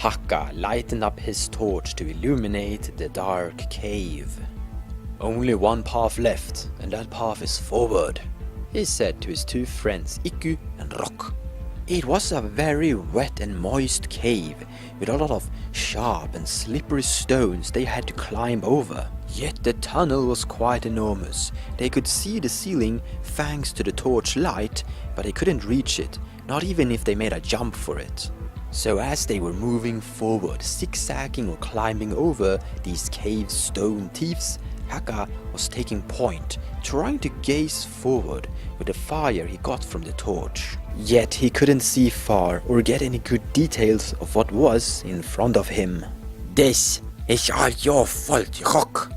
Hakka lightened up his torch to illuminate the dark cave. "Only one path left, and that path is forward," he said to his two friends Ikku and Rock. It was a very wet and moist cave with a lot of sharp and slippery stones they had to climb over. Yet the tunnel was quite enormous. They could see the ceiling thanks to the torch light, but they couldn't reach it, not even if they made a jump for it. So as they were moving forward, zigzagging or climbing over these cave stone teeth, Hakka was taking point, trying to gaze forward with the fire he got from the torch. Yet he couldn't see far or get any good details of what was in front of him. "This is all your fault, Rock,"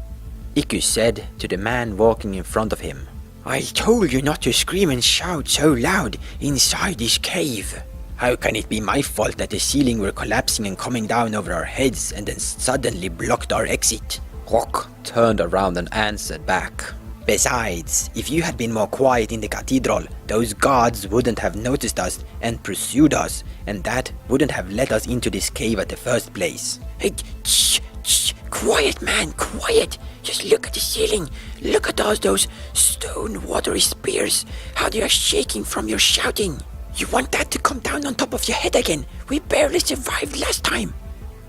Ikku said to the man walking in front of him. "I told you not to scream and shout so loud inside this cave. How can it be my fault that the ceiling were collapsing and coming down over our heads and then suddenly blocked our exit?" Rock turned around and answered back. "Besides, if you had been more quiet in the cathedral, those guards wouldn't have noticed us and pursued us, and that wouldn't have let us into this cave at the first place." "Hey, shh, shh, quiet man, quiet. Just look at the ceiling. Look at all those stone watery spears, how they are shaking from your shouting. You want that to come down on top of your head again? We barely survived last time."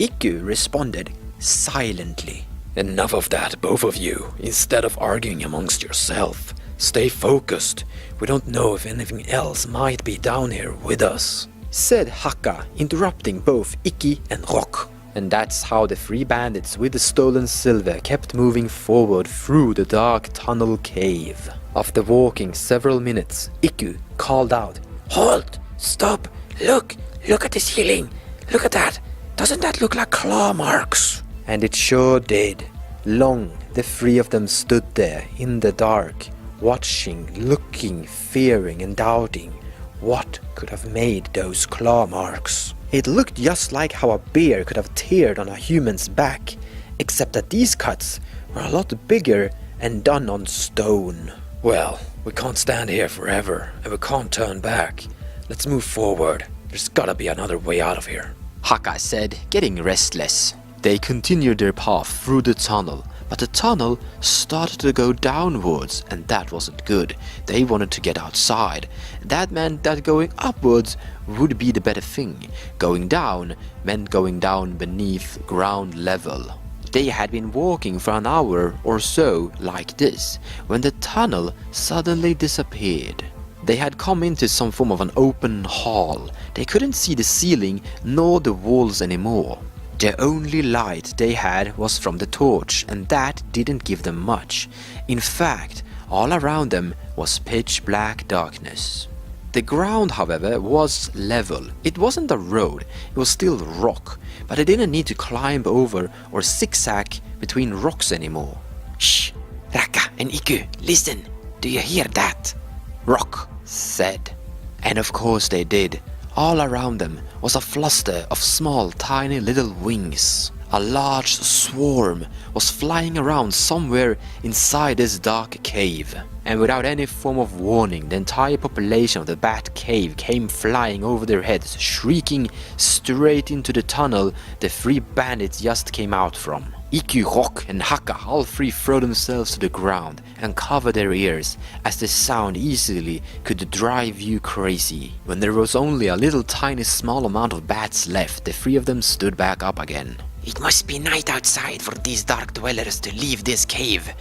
Ikku responded silently. "Enough of that, both of you. Instead of arguing amongst yourself, stay focused. We don't know if anything else might be down here with us," said Hakka, interrupting both Ikki and Rock. And that's how the three bandits with the stolen silver kept moving forward through the dark tunnel cave. After walking several minutes, Ikku called out, "Halt! Stop! Look at the ceiling! Look at that! Doesn't that look like claw marks?" And it sure did. Long the three of them stood there in the dark, watching, looking, fearing and doubting. What could have made those claw marks? It looked just like how a bear could have teared on a human's back, except that these cuts were a lot bigger and done on stone. "Well, we can't stand here forever, and we can't turn back. Let's move forward. There's gotta be another way out of here," Hakka said, getting restless. They continued their path through the tunnel, but the tunnel started to go downwards, and that wasn't good. They wanted to get outside. That meant that going upwards would be the better thing. Going down meant going down beneath ground level. They had been walking for an hour or so like this, when the tunnel suddenly disappeared. They had come into some form of an open hall. They couldn't see the ceiling nor the walls anymore. The only light they had was from the torch, and that didn't give them much. In fact, all around them was pitch black darkness. The ground, however, was level. It wasn't a road, it was still rock, but they didn't need to climb over or zigzag between rocks anymore. "Shh! Raka and Ikku, listen! Do you hear that?" Rock said. And of course they did. All around them was a fluster of small, tiny little wings. A large swarm was flying around somewhere inside this dark cave. And without any form of warning, the entire population of the Bat Cave came flying over their heads, shrieking straight into the tunnel the three bandits just came out from. Ikku, Rock and Hakka all three threw themselves to the ground and covered their ears, as the sound easily could drive you crazy. When there was only a little tiny small amount of bats left, the three of them stood back up again. "It must be night outside for these dark dwellers to leave this cave,"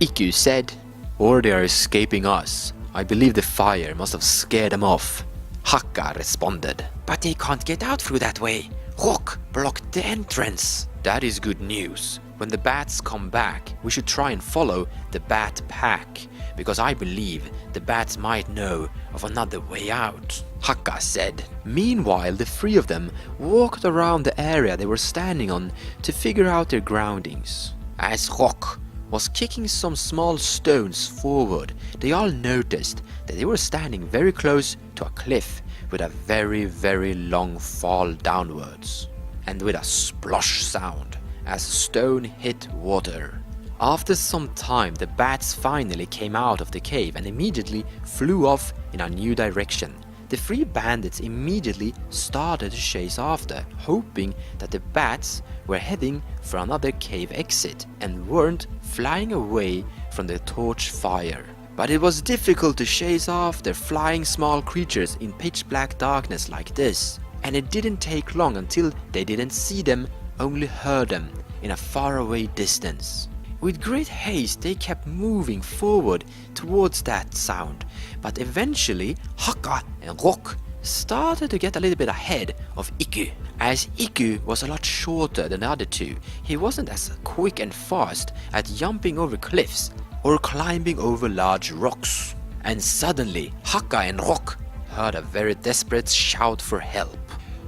Ikku said. "Or they are escaping us. I believe the fire must have scared them off," Hakka responded. "But they can't get out through that way. Rock blocked the entrance." "That is good news. When the bats come back, we should try and follow the bat pack, because I believe the bats might know of another way out," Hakka said. Meanwhile, the three of them walked around the area they were standing on to figure out their groundings. As Rock was kicking some small stones forward, they all noticed that they were standing very close to a cliff with a very, very long fall downwards, and with a splosh sound as stone hit water. After some time, the bats finally came out of the cave and immediately flew off in a new direction. The three bandits immediately started to chase after, hoping that the bats were heading for another cave exit and weren't flying away from the torch fire. But it was difficult to chase after flying small creatures in pitch black darkness like this, and it didn't take long until they didn't see them, only heard them in a faraway distance. With great haste they kept moving forward towards that sound, but eventually Hakka and Rock started to get a little bit ahead of Iku. As Iku was a lot shorter than the other two, he wasn't as quick and fast at jumping over cliffs or climbing over large rocks. And suddenly Hakka and Rock heard a very desperate shout for help.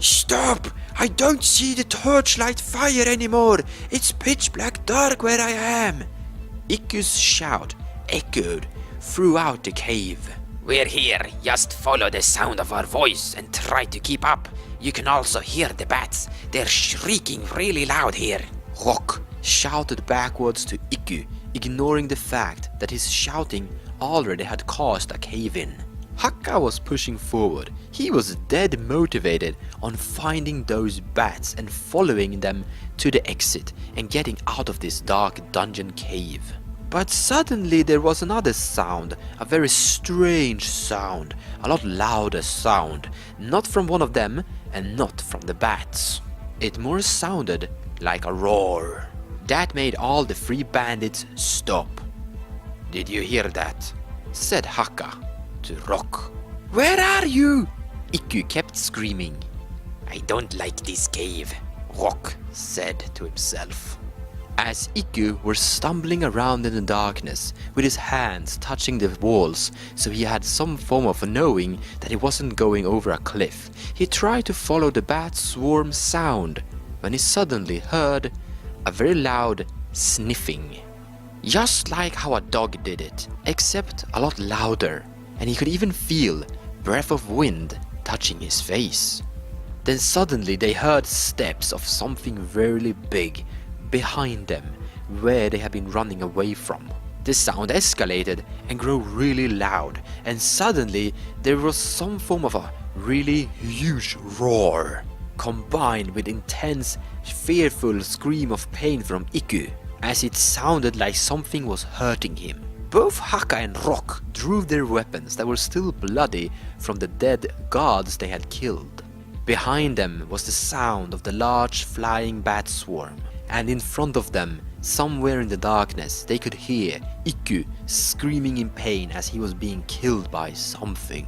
Stop! I don't see the torchlight fire anymore! It's pitch black dark where I am! Iku's shout echoed throughout the cave. We're here, just follow the sound of our voice and try to keep up. You can also hear the bats, they're shrieking really loud here. Rock shouted backwards to Iku, ignoring the fact that his shouting already had caused a cave-in. Hakka was pushing forward. He was dead motivated on finding those bats and following them to the exit and getting out of this dark dungeon cave. But suddenly there was another sound, a very strange sound, a lot louder sound, not from one of them and not from the bats. It more sounded like a roar. That made all the three bandits stop. Did you hear that? Said Hakka to Rock. Where are you? Iku kept screaming. I don't like this cave, Rock said to himself. As Iku were stumbling around in the darkness with his hands touching the walls so he had some form of knowing that he wasn't going over a cliff, he tried to follow the bat swarm sound when he suddenly heard a very loud sniffing. Just like how a dog did it, except a lot louder, and he could even feel breath of wind touching his face. Then suddenly they heard steps of something very big behind them, where they had been running away from. The sound escalated and grew really loud, and suddenly there was some form of a really huge roar, combined with intense, fearful scream of pain from Iku, as it sounded like something was hurting him. Both Hakka and Rock drew their weapons that were still bloody from the dead gods they had killed. Behind them was the sound of the large flying bat swarm, and in front of them, somewhere in the darkness, they could hear Iku screaming in pain as he was being killed by something.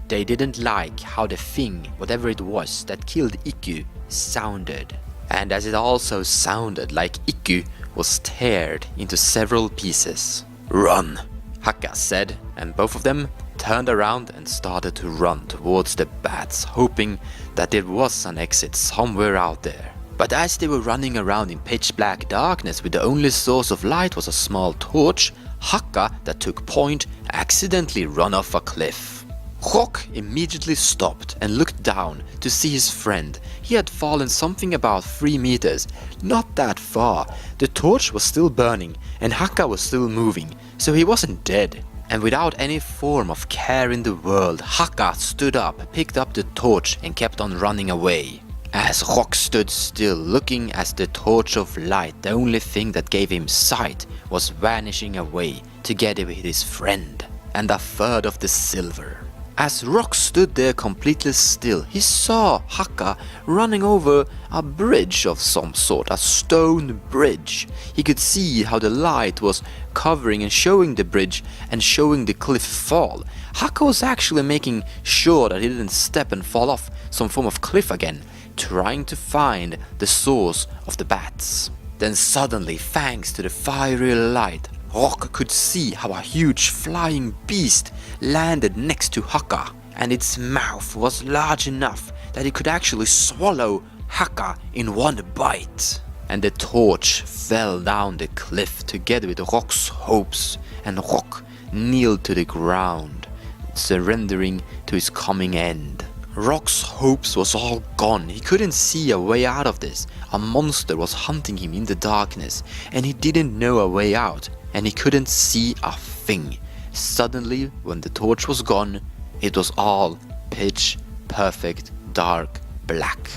They didn't like how the thing, whatever it was that killed Iku, sounded, and as it also sounded like Iku was teared into several pieces. Run, Hakka said, and both of them turned around and started to run towards the bats, hoping that there was an exit somewhere out there. But as they were running around in pitch black darkness with the only source of light was a small torch, Hakka, that took point, accidentally ran off a cliff. Rock immediately stopped and looked down to see his friend. He had fallen something about 3 meters, not that far. The torch was still burning and Hakka was still moving, so he wasn't dead. And without any form of care in the world, Hakka stood up, picked up the torch and kept on running away. As Rock stood still, looking at the torch of light, the only thing that gave him sight was vanishing away together with his friend and a third of the silver. As Rock stood there completely still, he saw Hakka running over a bridge of some sort, a stone bridge. He could see how the light was covering and showing the bridge and showing the cliff fall. Hakka was actually making sure that he didn't step and fall off some form of cliff again, trying to find the source of the bats. Then suddenly, thanks to the fiery light, Rock could see how a huge flying beast landed next to Hakka, and its mouth was large enough that it could actually swallow Hakka in one bite. And the torch fell down the cliff together with Rock's hopes, and Rock kneeled to the ground, surrendering to his coming end. Rock's hopes was all gone. He couldn't see a way out of this. A monster was hunting him in the darkness, and he didn't know a way out, and he couldn't see a thing. Suddenly, when the torch was gone, it was all pitch perfect dark black.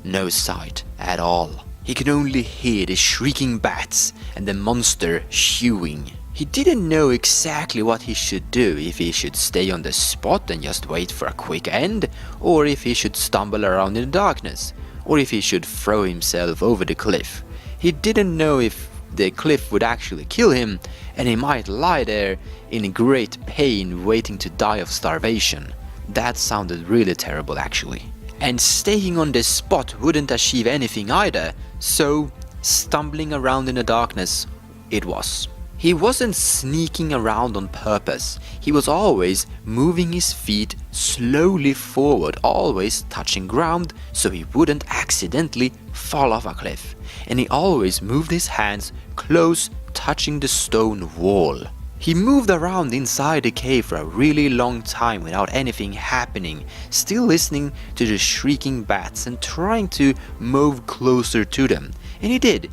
No sight at all. He could only hear the shrieking bats and the monster chewing. He didn't know exactly what he should do, if he should stay on the spot and just wait for a quick end, or if he should stumble around in the darkness, or if he should throw himself over the cliff. He didn't know if the cliff would actually kill him, and he might lie there in great pain waiting to die of starvation. That sounded really terrible actually. And staying on the spot wouldn't achieve anything either, so stumbling around in the darkness it was. He wasn't sneaking around on purpose. He was always moving his feet slowly forward, always touching ground so he wouldn't accidentally fall off a cliff. And he always moved his hands close, touching the stone wall. He moved around inside the cave for a really long time without anything happening, still listening to the shrieking bats and trying to move closer to them. And he did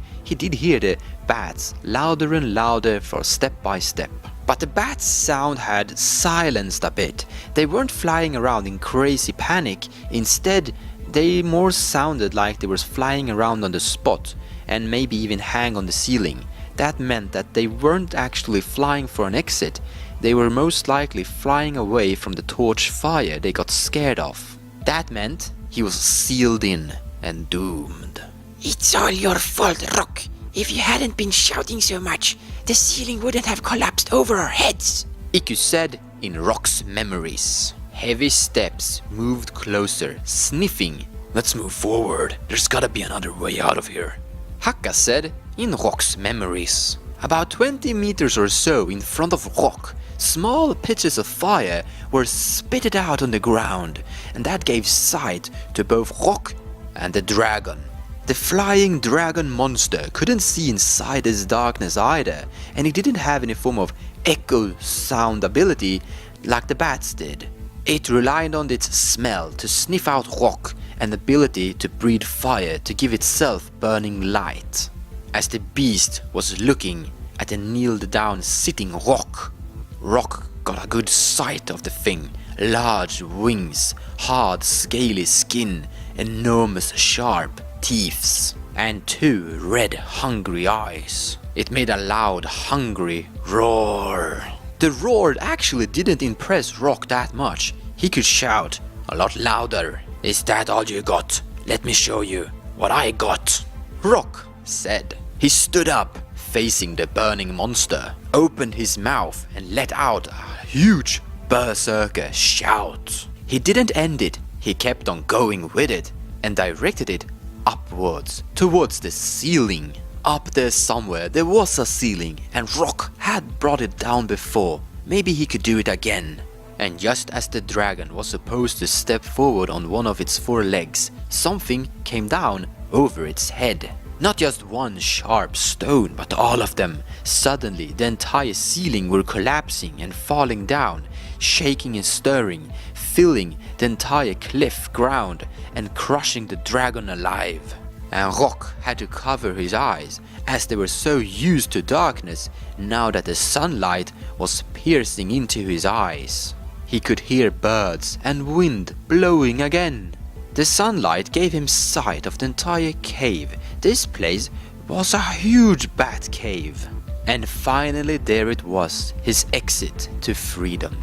hear the bats louder and louder for step by step. But the bats' sound had silenced a bit. They weren't flying around in crazy panic. Instead, they more sounded like they were flying around on the spot and maybe even hang on the ceiling. That meant that they weren't actually flying for an exit. They were most likely flying away from the torch fire they got scared of. That meant he was sealed in and doomed. It's all your fault, Rock. If you hadn't been shouting so much, the ceiling wouldn't have collapsed over our heads, Iku said in Rock's memories. Heavy steps moved closer, sniffing. Let's move forward. There's gotta be another way out of here. Hakka said in Rock's memories. About 20 meters or so in front of Rock, small pitches of fire were spitted out on the ground, and that gave sight to both Rock and the dragon. The flying dragon monster couldn't see inside this darkness either, and he didn't have any form of echo sound ability like the bats did. It relied on its smell to sniff out Rock and ability to breathe fire to give itself burning light. As the beast was looking at the kneeled down sitting Rock, Rock got a good sight of the thing. Large wings, hard scaly skin, enormous sharp teeth, and 2 red hungry eyes. It made a loud hungry roar. The roar actually didn't impress Rock that much. He could shout a lot louder. Is that all you got? Let me show you what I got, Rock said. He stood up, facing the burning monster, opened his mouth and let out a huge berserker shout. He didn't end it, he kept on going with it and directed it upwards, towards the ceiling. Up there somewhere there was a ceiling, and Rock had brought it down before. Maybe he could do it again. And just as the dragon was supposed to step forward on one of its 4 legs, something came down over its head. Not just one sharp stone, but all of them. Suddenly the entire ceiling were collapsing and falling down, shaking and stirring, filling the entire cliff ground and crushing the dragon alive. And Rock had to cover his eyes, as they were so used to darkness now that the sunlight was piercing into his eyes. He could hear birds and wind blowing again. The sunlight gave him sight of the entire cave. This place was a huge bat cave. And finally there it was, his exit to freedom.